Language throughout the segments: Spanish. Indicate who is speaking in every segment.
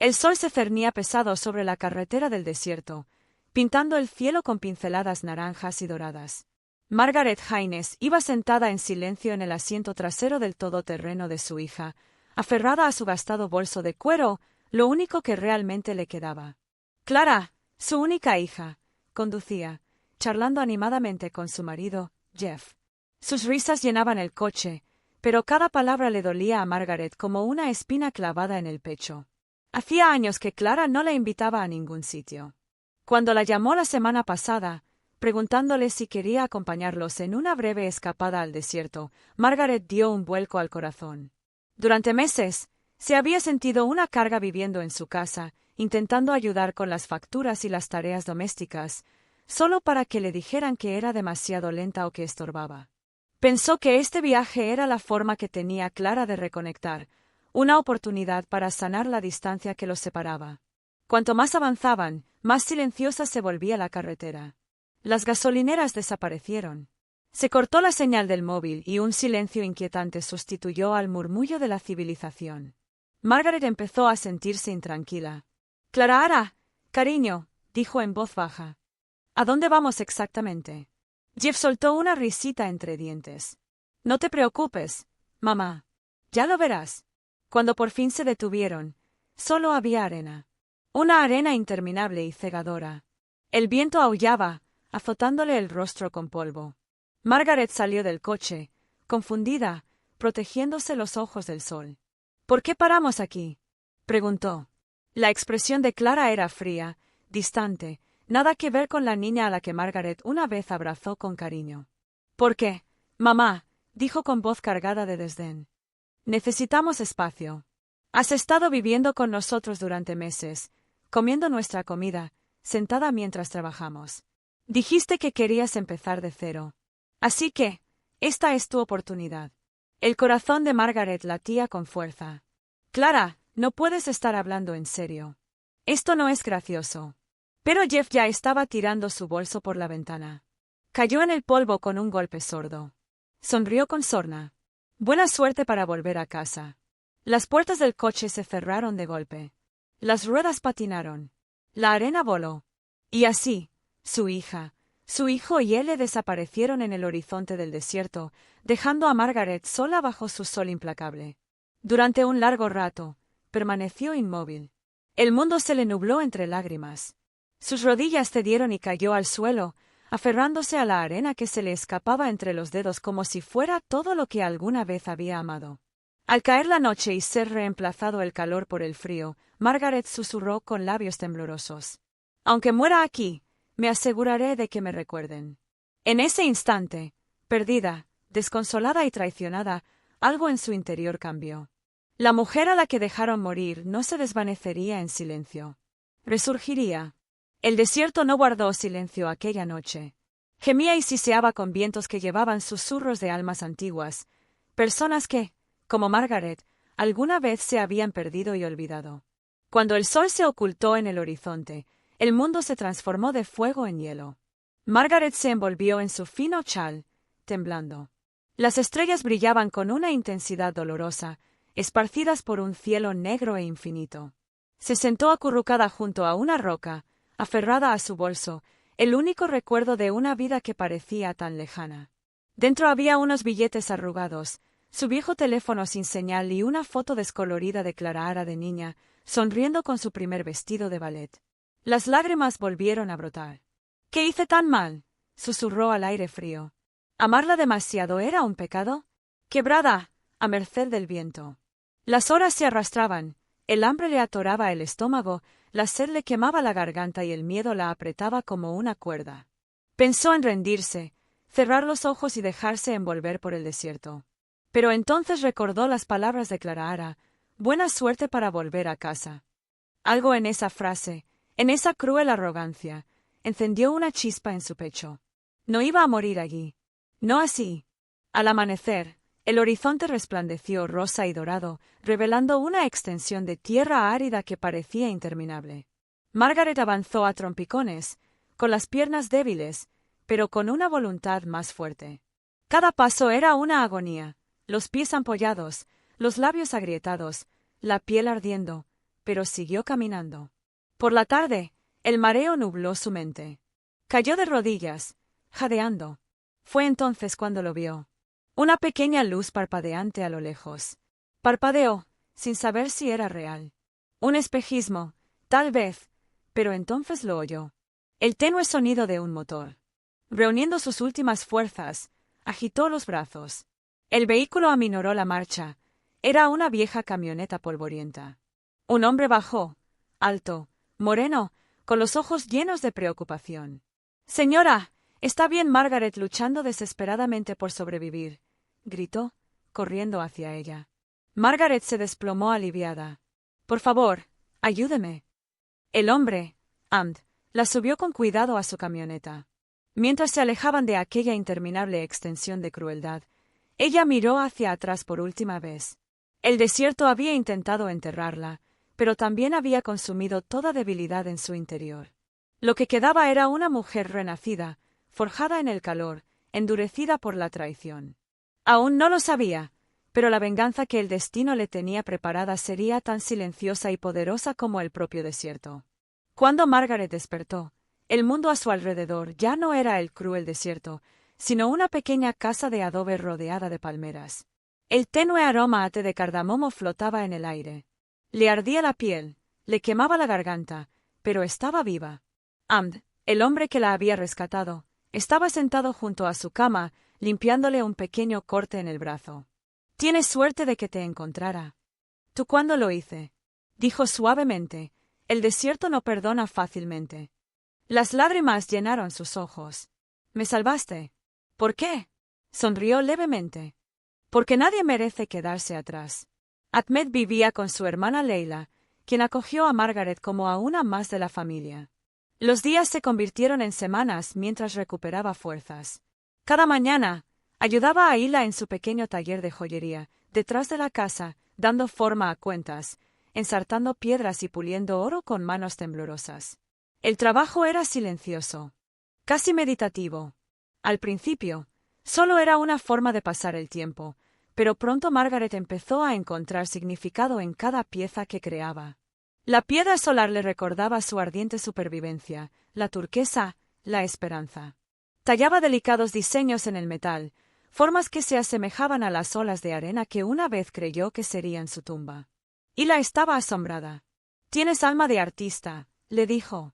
Speaker 1: El sol se cernía pesado sobre la carretera del desierto, pintando el cielo con pinceladas naranjas y doradas. Margaret Haynes iba sentada en silencio en el asiento trasero del todoterreno de su hija, aferrada a su gastado bolso de cuero, lo único que realmente le quedaba. Clara, su única hija, conducía, charlando animadamente con su marido, Jeff. Sus risas llenaban el coche, pero cada palabra le dolía a Margaret como una espina clavada en el pecho. Hacía años que Clara no la invitaba a ningún sitio. Cuando la llamó la semana pasada, preguntándole si quería acompañarlos en una breve escapada al desierto, Margaret dio un vuelco al corazón. Durante meses, se había sentido una carga viviendo en su casa, intentando ayudar con las facturas y las tareas domésticas, solo para que le dijeran que era demasiado lenta o que estorbaba. Pensó que este viaje era la forma que tenía Clara de reconectar, una oportunidad para sanar la distancia que los separaba. Cuanto más avanzaban, más silenciosa se volvía la carretera. Las gasolineras desaparecieron. Se cortó la señal del móvil y un silencio inquietante sustituyó al murmullo de la civilización. Margaret empezó a sentirse intranquila. «Clara, cariño», dijo en voz baja. «¿A dónde vamos exactamente?» Jeff soltó una risita entre dientes. «No te preocupes, mamá. Ya lo verás». Cuando por fin se detuvieron, solo había arena. Una arena interminable y cegadora. El viento aullaba, azotándole el rostro con polvo. Margaret salió del coche, confundida, protegiéndose los ojos del sol. «¿Por qué paramos aquí?», preguntó. La expresión de Clara era fría, distante, nada que ver con la niña a la que Margaret una vez abrazó con cariño. «¿Por qué, mamá?», dijo con voz cargada de desdén. «Necesitamos espacio. Has estado viviendo con nosotros durante meses, comiendo nuestra comida, sentada mientras trabajamos. Dijiste que querías empezar de cero. Así que, esta es tu oportunidad». El corazón de Margaret latía con fuerza. «Clara, no puedes estar hablando en serio. Esto no es gracioso». Pero Jeff ya estaba tirando su bolso por la ventana. Cayó en el polvo con un golpe sordo. Sonrió con sorna. «Buena suerte para volver a casa». Las puertas del coche se cerraron de golpe. Las ruedas patinaron. La arena voló. Y así, su hija, su hijo y él desaparecieron en el horizonte del desierto, dejando a Margaret sola bajo su sol implacable. Durante un largo rato, permaneció inmóvil. El mundo se le nubló entre lágrimas. Sus rodillas cedieron y cayó al suelo, aferrándose a la arena que se le escapaba entre los dedos como si fuera todo lo que alguna vez había amado. Al caer la noche y ser reemplazado el calor por el frío, Margaret susurró con labios temblorosos. «Aunque muera aquí, me aseguraré de que me recuerden». En ese instante, perdida, desconsolada y traicionada, algo en su interior cambió. La mujer a la que dejaron morir no se desvanecería en silencio. Resurgiría. El desierto no guardó silencio aquella noche. Gemía y siseaba con vientos que llevaban susurros de almas antiguas, personas que, como Margaret, alguna vez se habían perdido y olvidado. Cuando el sol se ocultó en el horizonte, el mundo se transformó de fuego en hielo. Margaret se envolvió en su fino chal, temblando. Las estrellas brillaban con una intensidad dolorosa, esparcidas por un cielo negro e infinito. Se sentó acurrucada junto a una roca, aferrada a su bolso, el único recuerdo de una vida que parecía tan lejana. Dentro había unos billetes arrugados, su viejo teléfono sin señal y una foto descolorida de Clara de niña, sonriendo con su primer vestido de ballet. Las lágrimas volvieron a brotar. «¿Qué hice tan mal?», susurró al aire frío. «¿Amarla demasiado era un pecado?». Quebrada, a merced del viento. Las horas se arrastraban, el hambre le atoraba el estómago, la sed le quemaba la garganta y el miedo la apretaba como una cuerda. Pensó en rendirse, cerrar los ojos y dejarse envolver por el desierto. Pero entonces recordó las palabras de Clara: «Buena suerte para volver a casa». Algo en esa frase, en esa cruel arrogancia, encendió una chispa en su pecho. No iba a morir allí. No así. Al amanecer, el horizonte resplandeció rosa y dorado, revelando una extensión de tierra árida que parecía interminable. Margaret avanzó a trompicones, con las piernas débiles, pero con una voluntad más fuerte. Cada paso era una agonía, los pies ampollados, los labios agrietados, la piel ardiendo, pero siguió caminando. Por la tarde, el mareo nubló su mente. Cayó de rodillas, jadeando. Fue entonces cuando lo vio. Una pequeña luz parpadeante a lo lejos. Parpadeó, sin saber si era real. Un espejismo, tal vez, pero entonces lo oyó. El tenue sonido de un motor. Reuniendo sus últimas fuerzas, agitó los brazos. El vehículo aminoró la marcha. Era una vieja camioneta polvorienta. Un hombre bajó, alto, moreno, con los ojos llenos de preocupación. «Señora, está bien Margaret luchando desesperadamente por sobrevivir», gritó, corriendo hacia ella. Margaret se desplomó aliviada. «Por favor, ayúdeme». El hombre, Amd, la subió con cuidado a su camioneta. Mientras se alejaban de aquella interminable extensión de crueldad, ella miró hacia atrás por última vez. El desierto había intentado enterrarla, pero también había consumido toda debilidad en su interior. Lo que quedaba era una mujer renacida, forjada en el calor, endurecida por la traición. Aún no lo sabía, pero la venganza que el destino le tenía preparada sería tan silenciosa y poderosa como el propio desierto. Cuando Margaret despertó, el mundo a su alrededor ya no era el cruel desierto, sino una pequeña casa de adobe rodeada de palmeras. El tenue aroma a té de cardamomo flotaba en el aire. Le ardía la piel, le quemaba la garganta, pero estaba viva. Amd, el hombre que la había rescatado, estaba sentado junto a su cama, limpiándole un pequeño corte en el brazo. «Tienes suerte de que te encontrara». «¿Tú cuándo lo hice?», dijo suavemente. «El desierto no perdona fácilmente». Las lágrimas llenaron sus ojos. «¿Me salvaste?» «¿Por qué?», sonrió levemente. «Porque nadie merece quedarse atrás». Ahmed vivía con su hermana Leila, quien acogió a Margaret como a una más de la familia. Los días se convirtieron en semanas mientras recuperaba fuerzas. Cada mañana, ayudaba a Hila en su pequeño taller de joyería, detrás de la casa, dando forma a cuentas, ensartando piedras y puliendo oro con manos temblorosas. El trabajo era silencioso, casi meditativo. Al principio, solo era una forma de pasar el tiempo, pero pronto Margaret empezó a encontrar significado en cada pieza que creaba. La piedra solar le recordaba su ardiente supervivencia, la turquesa, la esperanza. Tallaba delicados diseños en el metal, formas que se asemejaban a las olas de arena que una vez creyó que serían su tumba. Hila estaba asombrada. «Tienes alma de artista», le dijo.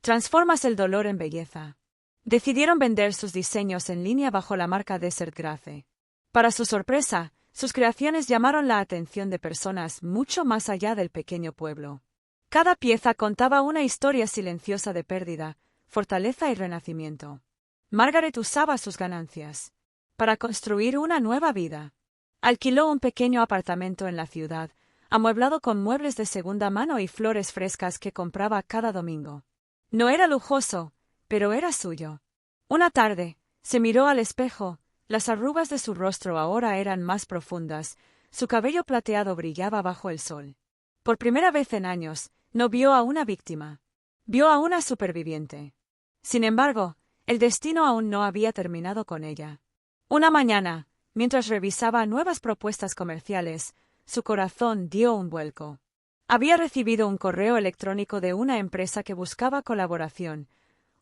Speaker 1: «Transformas el dolor en belleza». Decidieron vender sus diseños en línea bajo la marca Desert Grace. Para su sorpresa, sus creaciones llamaron la atención de personas mucho más allá del pequeño pueblo. Cada pieza contaba una historia silenciosa de pérdida, fortaleza y renacimiento. Margaret usaba sus ganancias para construir una nueva vida. Alquiló un pequeño apartamento en la ciudad, amueblado con muebles de segunda mano y flores frescas que compraba cada domingo. No era lujoso, pero era suyo. Una tarde, se miró al espejo. Las arrugas de su rostro ahora eran más profundas, su cabello plateado brillaba bajo el sol. Por primera vez en años, no vio a una víctima. Vio a una superviviente. Sin embargo, el destino aún no había terminado con ella. Una mañana, mientras revisaba nuevas propuestas comerciales, su corazón dio un vuelco. Había recibido un correo electrónico de una empresa que buscaba colaboración,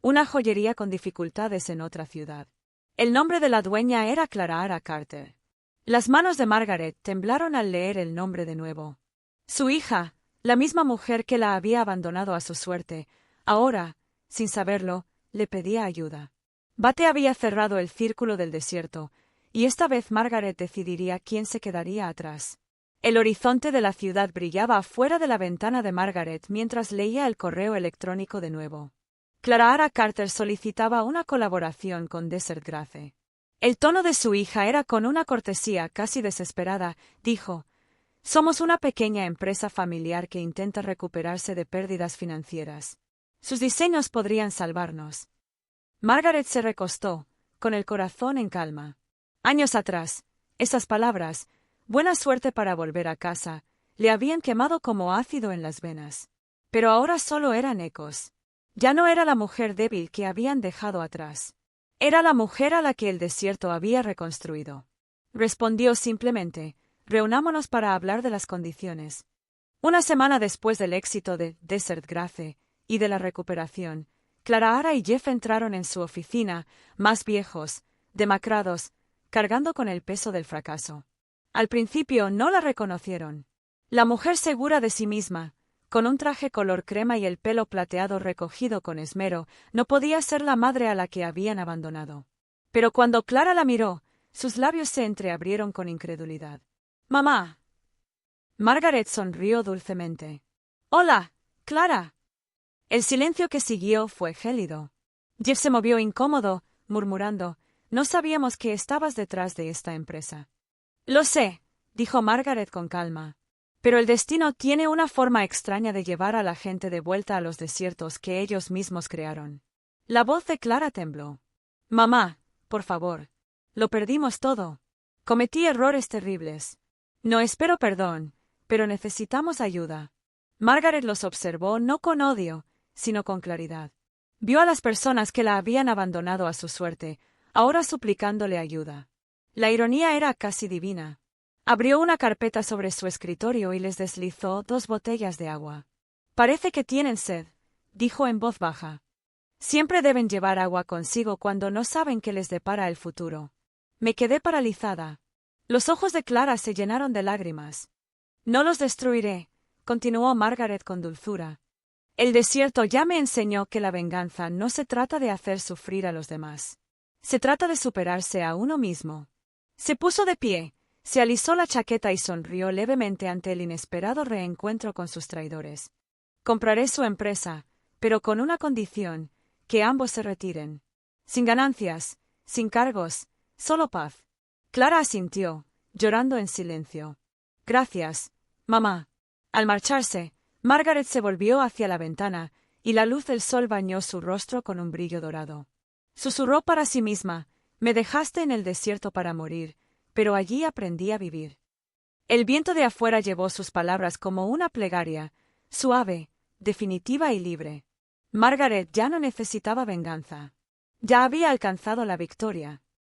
Speaker 1: una joyería con dificultades en otra ciudad. El nombre de la dueña era Clara Carter. Las manos de Margaret temblaron al leer el nombre de nuevo. Su hija, la misma mujer que la había abandonado a su suerte, ahora, sin saberlo, le pedía ayuda. Bate había cerrado el círculo del desierto, y esta vez Margaret decidiría quién se quedaría atrás. El horizonte de la ciudad brillaba fuera de la ventana de Margaret mientras leía el correo electrónico de nuevo. Clara Carter solicitaba una colaboración con Desert Grace. El tono de su hija era con una cortesía casi desesperada. Dijo: «Somos una pequeña empresa familiar que intenta recuperarse de pérdidas financieras. Sus diseños podrían salvarnos». Margaret se recostó, con el corazón en calma. Años atrás, esas palabras, «buena suerte para volver a casa», le habían quemado como ácido en las venas. Pero ahora solo eran ecos. Ya no era la mujer débil que habían dejado atrás. Era la mujer a la que el desierto había reconstruido. Respondió simplemente: «Reunámonos para hablar de las condiciones». Una semana después del éxito de Desert Grace y de la recuperación, Clara y Jeff entraron en su oficina, más viejos, demacrados, cargando con el peso del fracaso. Al principio no la reconocieron. La mujer segura de sí misma, con un traje color crema y el pelo plateado recogido con esmero, no podía ser la madre a la que habían abandonado. Pero cuando Clara la miró, sus labios se entreabrieron con incredulidad. «¡Mamá!». Margaret sonrió dulcemente. «Hola, Clara». El silencio que siguió fue gélido. Jeff se movió incómodo, murmurando: «No sabíamos que estabas detrás de esta empresa». «Lo sé», dijo Margaret con calma. «Pero el destino tiene una forma extraña de llevar a la gente de vuelta a los desiertos que ellos mismos crearon». La voz de Clara tembló. «Mamá, por favor. Lo perdimos todo. Cometí errores terribles. No espero perdón, pero necesitamos ayuda». Margaret los observó no con odio, sino con claridad. Vio a las personas que la habían abandonado a su suerte, ahora suplicándole ayuda. La ironía era casi divina. Abrió una carpeta sobre su escritorio y les deslizó 2 botellas de agua. «Parece que tienen sed», dijo en voz baja. «Siempre deben llevar agua consigo cuando no saben qué les depara el futuro». Me quedé paralizada. Los ojos de Clara se llenaron de lágrimas. «No los destruiré», continuó Margaret con dulzura. «El desierto ya me enseñó que la venganza no se trata de hacer sufrir a los demás. Se trata de superarse a uno mismo». Se puso de pie, se alisó la chaqueta y sonrió levemente ante el inesperado reencuentro con sus traidores. «Compraré su empresa, pero con una condición: que ambos se retiren. Sin ganancias, sin cargos, solo paz». Clara asintió, llorando en silencio. «Gracias, mamá». Al marcharse, Margaret se volvió hacia la ventana, y la luz del sol bañó su rostro con un brillo dorado. Susurró para sí misma: «Me dejaste en el desierto para morir, pero allí aprendí a vivir». El viento de afuera llevó sus palabras como una plegaria, suave, definitiva y libre. Margaret ya no necesitaba venganza. Ya había alcanzado la victoria.